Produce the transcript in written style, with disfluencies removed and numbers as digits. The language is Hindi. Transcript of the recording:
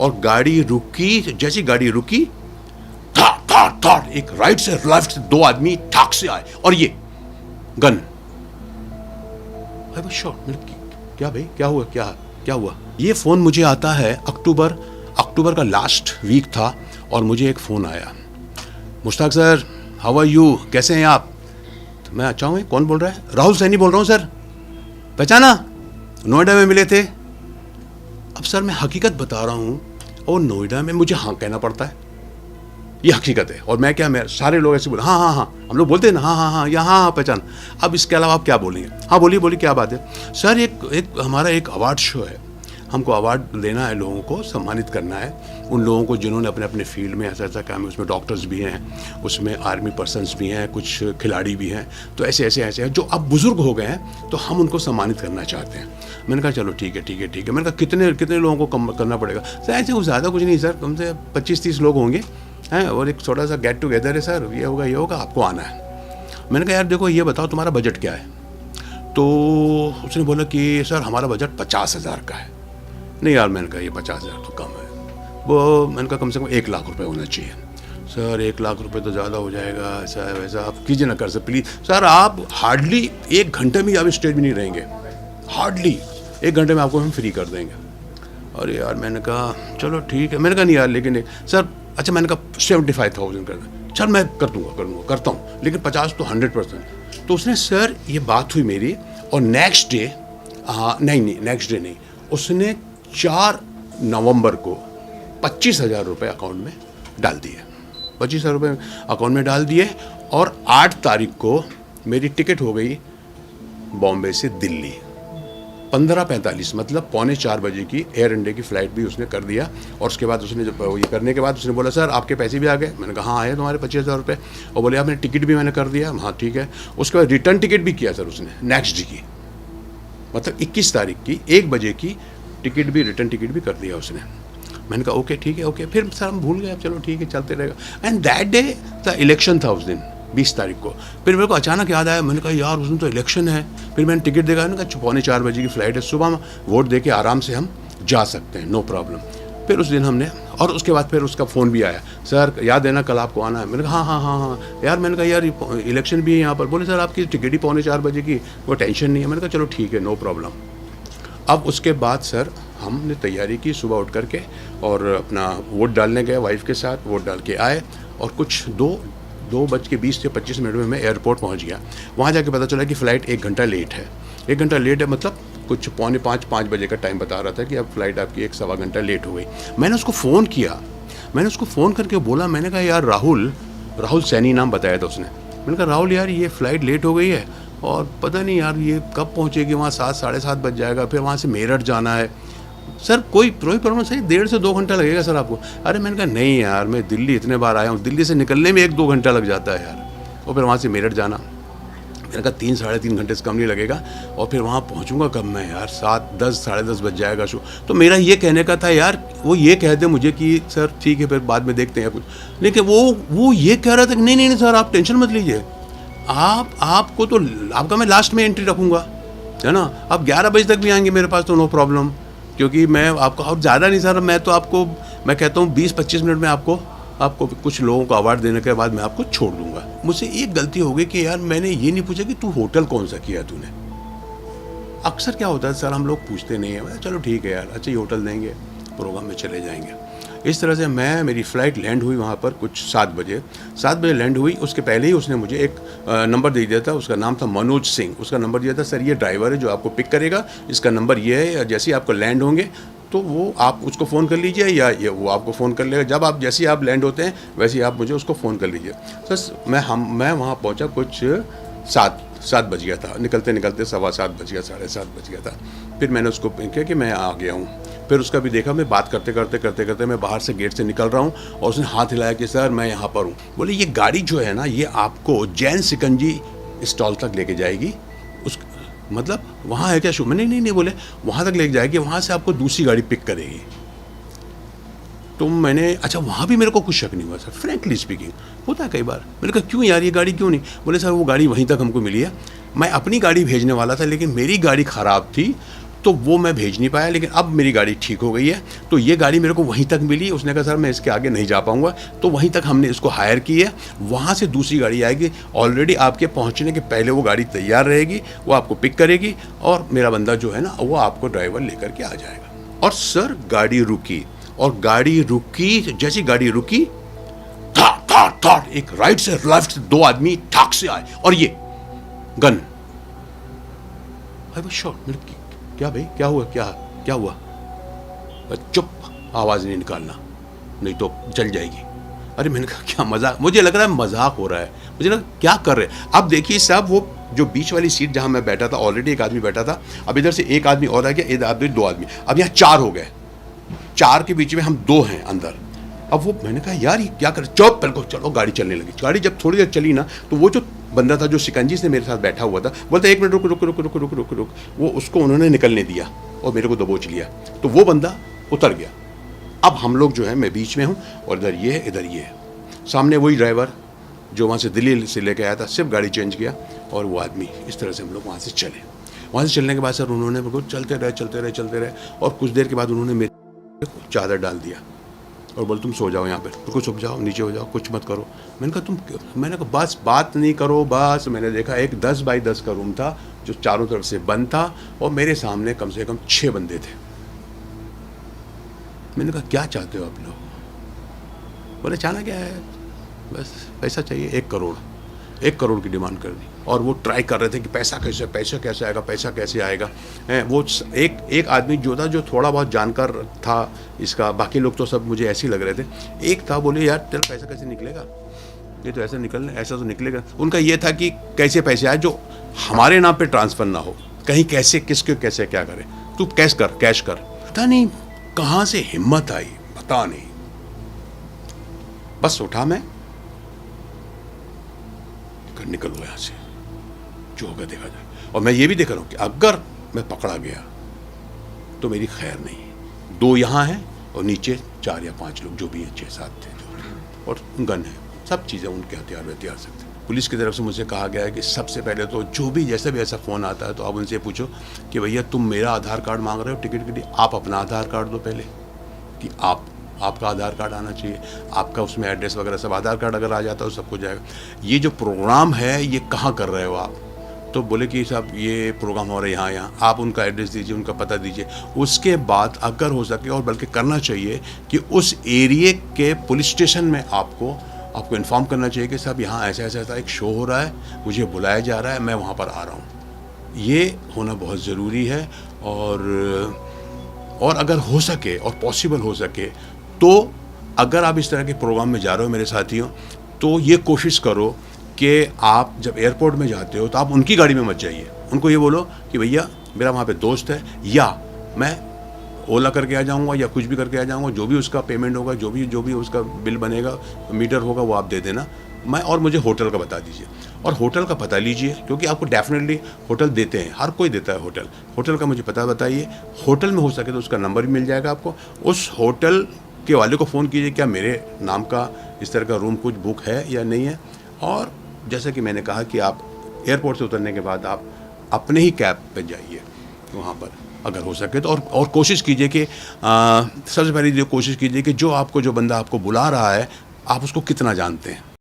और गाड़ी रुकी, जैसी गाड़ी रुकी था एक राइट से लेफ्ट से 2 आदमी ठाक से आए और ये गन। आई वाज शॉक्ड, क्या भाई, क्या हुआ, क्या हुआ? ये फ़ोन मुझे आता है अक्टूबर का लास्ट वीक था और मुझे एक फ़ोन आया, Mushtaq sir how are you, कैसे हैं आप? तो मैं अच्छा हूँ, कौन बोल रहा है? राहुल सैनी बोल रहा हूँ सर, पहचाना, नोएडा में मिले थे। अब सर मैं हकीकत बता रहा हूँ और नोएडा में मुझे हाँ कहना पड़ता है, ये हकीकत है। और मैं सारे लोग ऐसे बोले हाँ, हम लोग बोलते हैं ना हाँ, यहाँ पहचान। अब इसके अलावा आप क्या बोलेंगे? हाँ बोलिए क्या बात है? सर एक हमारा एक अवार्ड शो है, हमको अवार्ड देना है, लोगों को सम्मानित करना है, उन लोगों को जिन्होंने अपने अपने फील्ड में ऐसा काम है। उसमें डॉक्टर्स भी हैं, उसमें आर्मी पर्सन्स भी हैं, कुछ खिलाड़ी भी हैं, तो ऐसे हैं जो अब बुज़ुर्ग हो गए हैं, तो हम उनको सम्मानित करना चाहते हैं। मैंने कहा चलो ठीक है। मैंने कहा कितने लोगों को करना पड़ेगा? सर ऐसे कुछ ज़्यादा कुछ नहीं सर, कम से 25-30 लोग होंगे हैं, और एक छोटा सा गेट टुगेदर है सर, ये होगा, आपको आना है। मैंने कहा यार देखो ये बताओ तुम्हारा बजट क्या है? तो उसने बोला कि सर हमारा बजट 50,000 का है। नहीं यार, मैंने कहा ये 50,000 तो कम है। वो मैंने कहा कम से कम 1 लाख रुपए होना चाहिए। सर 1 लाख रुपए तो ज़्यादा हो जाएगा, ऐसा है वैसा, आप कीजिए ना, कर सर प्लीज़। सर आप हार्डली 1 घंटे में आप स्टेज में नहीं रहेंगे, हार्डली 1 घंटे में आपको हम फ्री कर देंगे। अरे यार मैंने कहा चलो ठीक है। मैंने कहा नहीं यार लेकिन सर, अच्छा मैंने कहा 75,000 कर दें। चल मैं करता हूँ, लेकिन 50 तो 100%। तो उसने सर ये बात हुई मेरी, और नेक्स्ट डे नहीं, उसने 4 नवंबर को 25,000 रुपये अकाउंट में डाल दिए। 25,000 रुपये अकाउंट में डाल दिए, और 8 तारीख को मेरी टिकट हो गई बॉम्बे से दिल्ली 15:45, मतलब 3:45 बजे की एयर इंडिया की फ़्लाइट भी उसने कर दिया। और उसके बाद उसने जब ये करने के बाद उसने बोला सर आपके पैसे भी आ गए? मैंने कहा हाँ आए तुम्हारे 25,000 रुपये। और बोले आपने टिकट भी मैंने कर दिया। हाँ ठीक है। उसके बाद रिटर्न टिकट भी किया सर उसने नेक्स्ट डे की, मतलब 21 तारीख की 1 बजे की टिकट भी, रिटर्न टिकट भी कर दिया उसने। मैंने कहा ओके ठीक है ओके। फिर सर हम भूल गए, अब चलो ठीक है चलते रहेगा। And that day the election था उस दिन 20 तारीख को। फिर मेरे को अचानक याद आया, मैंने कहा यार उस दिन तो इलेक्शन है। फिर मैंने टिकट देखा, मैंने कहा 3:45 बजे की फ़्लाइट है, सुबह वोट दे के आराम से हम जा सकते हैं, नो प्रॉब्लम। फिर उस दिन हमने, और उसके बाद फिर उसका फ़ोन भी आया, सर याद है ना कल आपको आना है? मैंने कहा हाँ यार। मैंने कहा यार इलेक्शन भी है यहाँ पर। बोले सर आपकी टिकट ही 3:45 बजे की, कोई टेंशन नहीं है। मैंने कहा चलो ठीक है, नो प्रॉब्लम। अब उसके बाद सर हमने तैयारी की सुबह उठ करके, और अपना वोट डालने गए वाइफ के साथ, वोट डाल के आए, और कुछ 2:20 से 25 मिनट में मैं एयरपोर्ट पहुंच गया। वहां जाके पता चला कि फ़्लाइट 1 घंटा लेट है। 1 घंटा लेट है मतलब कुछ 4:45-5 बजे का टाइम बता रहा था कि अब फ़्लाइट आपकी 1 सवा घंटा लेट हो गई। मैंने उसको फ़ोन करके बोला, मैंने कहा यार राहुल सैनी नाम बताया था उसने। मैंने कहा राहुल यार ये फ़्लाइट लेट हो गई है, और पता नहीं यार ये कब पहुँचेगी वहाँ, 7 साढ़े 7 बज जाएगा, फिर वहाँ से मेरठ जाना है। सर कोई प्रॉब्लम सही 1.5 से 2 घंटा लगेगा सर आपको। अरे मैंने कहा नहीं यार, मैं दिल्ली इतने बार आया हूँ, दिल्ली से निकलने में 1-2 घंटा लग जाता है यार, और फिर वहाँ से मेरठ जाना। मैंने कहा 3 साढ़े 3 घंटे से कम नहीं लगेगा, और फिर वहाँ पहुँचूँगा कब मैं यार, 7-10 साढ़े 10 बज जाएगा शो। तो मेरा ये कहने का था यार, वो ये कह दे मुझे कि सर ठीक है फिर बाद में देखते हैं कुछ, लेकिन वो ये कह रहा था कि नहीं सर आप टेंशन मत लीजिए, आपको तो आपका मैं लास्ट में एंट्री रखूँगा, है ना, आप 11 बजे तक भी आएंगे मेरे पास तो नो प्रॉब्लम, क्योंकि मैं आपको, और ज़्यादा नहीं सर, मैं कहता हूँ 20-25 मिनट में आपको कुछ लोगों को अवार्ड देने के बाद मैं आपको छोड़ दूंगा। मुझसे एक गलती हो गई कि यार मैंने ये नहीं पूछा कि तू होटल कौन सा किया तूने। अक्सर क्या होता है सर, हम लोग पूछते नहीं है, चलो ठीक है यार, अच्छा ये होटल देंगे, प्रोग्राम में चले जाएंगे। इस तरह से मेरी फ़्लाइट लैंड हुई वहाँ पर कुछ 7 बजे लैंड हुई। उसके पहले ही उसने मुझे एक नंबर दे दिया था, उसका नाम था मनोज सिंह। उसका नंबर दिया था, सर ये ड्राइवर है जो आपको पिक करेगा, इसका नंबर ये है, जैसे ही आपको लैंड होंगे तो वो आप उसको फ़ोन कर लीजिए, या वो आपको फ़ोन कर लेगा। जब जैसे ही आप लैंड होते हैं वैसे ही आप मुझे उसको फ़ोन कर लीजिए। सर मैं वहाँ पहुँचा कुछ 7 बज गया था, निकलते 7:15 बज गया, 7:30 बज गया था। फिर मैंने उसको कहा कि मैं आ गया हूँ। फिर उसका भी देखा, मैं बात करते मैं बाहर से गेट से निकल रहा हूँ, और उसने हाथ हिलाया कि सर मैं यहाँ पर हूँ। बोले ये गाड़ी जो है ना, ये आपको जैन सिकंजी स्टॉल तक लेके जाएगी। मतलब वहाँ है क्या शो? मैंने नहीं बोले वहाँ तक लेके जाएगी, वहाँ से आपको दूसरी गाड़ी पिक करेगी। तो मैंने, अच्छा वहाँ भी मेरे को कुछ शक नहीं हुआ सर, फ्रैंकली स्पीकिंग होता है कई बार। मैंने कहा क्यों यार ये गाड़ी क्यों नहीं? बोले सर वो गाड़ी वहीं तक हमको मिली है, मैं अपनी गाड़ी भेजने वाला था लेकिन मेरी गाड़ी ख़राब थी, तो वो मैं भेज नहीं पाया, लेकिन अब मेरी गाड़ी ठीक हो गई है। तो ये गाड़ी मेरे को वहीं तक मिली। उसने कहा सर मैं इसके आगे नहीं जा पाऊँगा, तो वहीं तक हमने इसको हायर की है। वहाँ से दूसरी गाड़ी आएगी, ऑलरेडी आपके पहुँचने के पहले वो गाड़ी तैयार रहेगी, वो आपको पिक करेगी और मेरा बंदा जो है ना वो आपको ड्राइवर लेकर के आ जाएगा। और सर गाड़ी रुकी, और गाड़ी रुकी, जैसी गाड़ी रुकी था एक राइट से लेफ्ट से 2 आदमी ठाक से आए और ये गन। I was shocked. क्या भाई क्या हुआ, क्या हुआ? चुप, आवाज नहीं निकालना नहीं तो चल जाएगी। अरे मैंने कहा क्या मजाक, मुझे लग रहा है मजाक हो रहा है, मुझे लगा क्या कर रहे हैं। अब देखिए साहब, वो जो बीच वाली सीट जहां मैं बैठा था, ऑलरेडी एक आदमी बैठा था, अब इधर से एक आदमी और आ गया, इधर 2 आदमी, अब यहाँ 4 हो गए। 4 के बीच में हम 2 हैं अंदर। अब वो मैंने कहा यार ये क्या कर, चुप, बिल्कुल चलो। गाड़ी चलने लगी। गाड़ी जब थोड़ी देर चली ना, तो वो जो बंदा था जो शिकंजी से मेरे साथ बैठा हुआ था, बोलता 1 मिनट रुक रुक रुक रुक रुक रुक रुक, वो उसको उन्होंने निकलने दिया और मेरे को दबोच लिया। तो वो बंदा उतर गया। अब हम लोग जो है, मैं बीच में हूँ और इधर ये है, इधर ये है। सामने वही ड्राइवर जो वहाँ से दिल्ली से लेके आया था, सिर्फ गाड़ी चेंज किया और वो आदमी। इस तरह से हम लोग वहाँ से चले। वहाँ से चलने के बाद सर उन्होंने मेरे को चलते रहे और कुछ देर के बाद उन्होंने मेरे को चादर डाल दिया और बोल तुम सो जाओ यहाँ पर, बिल्कुल सो जाओ, नीचे हो जाओ, कुछ मत करो। मैंने कहा बस बात नहीं करो बस। मैंने देखा एक 10 बाई 10 का रूम था जो चारों तरफ से बंद था और मेरे सामने कम से कम 6 बंदे थे। मैंने कहा क्या चाहते हो आप लोग? बोले चाहना क्या है, बस पैसा चाहिए। 1 करोड़ की डिमांड कर दी। और वो ट्राई कर रहे थे कि पैसा कैसे आएगा। वो एक आदमी जो था, जो थोड़ा बहुत जानकार था इसका, बाकी लोग तो सब मुझे ऐसे ही लग रहे थे। एक था, बोले यार तेरा पैसा कैसे निकलेगा, ये तो ऐसा तो निकलेगा। उनका ये था कि कैसे पैसे आए जो हमारे नाम पे ट्रांसफ़र ना हो, कहीं कैसे किसके कैसे क्या करे, तू कैश कर। पता नहीं कहाँ से हिम्मत आई, पता नहीं। बस उठा मैं, निकल गया यहाँ से, जो होगा देखा जाए। और मैं ये भी देख रहा हूँ कि अगर मैं पकड़ा गया तो मेरी खैर नहीं। 2 यहाँ हैं और नीचे 4 या 5 लोग जो भी हैं, 6-7 थे जो, और गन है, सब चीज़ें उनके हथियार सकते। पुलिस की तरफ से मुझे कहा गया है कि सबसे पहले तो जो भी जैसे भी ऐसा फ़ोन आता है तो आप उनसे पूछो कि भैया तुम मेरा आधार कार्ड मांग रहे हो टिकट के लिए, आप अपना आधार कार्ड दो पहले, कि आपका आधार कार्ड आना चाहिए, आपका उसमें एड्रेस वगैरह सब। आधार कार्ड अगर आ जाता है तो सब कुछ जाएगा। ये जो प्रोग्राम है ये कहाँ कर रहे हो आप? तो बोले कि साहब ये प्रोग्राम हो रहा है यहाँ, आप उनका एड्रेस दीजिए, उनका पता दीजिए। उसके बाद अगर हो सके, और बल्कि करना चाहिए कि उस एरिए के पुलिस स्टेशन में आपको इन्फॉर्म करना चाहिए कि साहब यहाँ ऐसा एक शो हो रहा है, मुझे बुलाया जा रहा है, मैं वहाँ पर आ रहा हूँ। ये होना बहुत ज़रूरी है। और अगर हो सके और पॉसिबल हो सके तो अगर आप इस तरह के प्रोग्राम में जा रहे हो मेरे साथियों, तो ये कोशिश करो कि आप जब एयरपोर्ट में जाते हो तो आप उनकी गाड़ी में मत जाइए। उनको ये बोलो कि भैया मेरा वहाँ पे दोस्त है, या मैं ओला करके आ जाऊँगा या कुछ भी करके आ जाऊँगा, जो भी उसका पेमेंट होगा, जो भी उसका बिल बनेगा, मीटर होगा, वो आप दे देना। और मुझे होटल का बता दीजिए, और होटल का पता लीजिए, क्योंकि आपको डेफिनेटली होटल देते हैं, हर कोई देता है होटल का मुझे पता बताइए। होटल में हो सके तो उसका नंबर भी मिल जाएगा आपको। उस होटल के वाले को फ़ोन कीजिए, क्या मेरे नाम का इस तरह का रूम कुछ बुक है या नहीं है। और जैसा कि मैंने कहा कि आप एयरपोर्ट से उतरने के बाद आप अपने ही कैब पे जाइए वहाँ पर, अगर हो सके तो। और कोशिश कीजिए कि सबसे पहले कोशिश कीजिए कि जो बंदा आपको बुला रहा है, आप उसको कितना जानते हैं।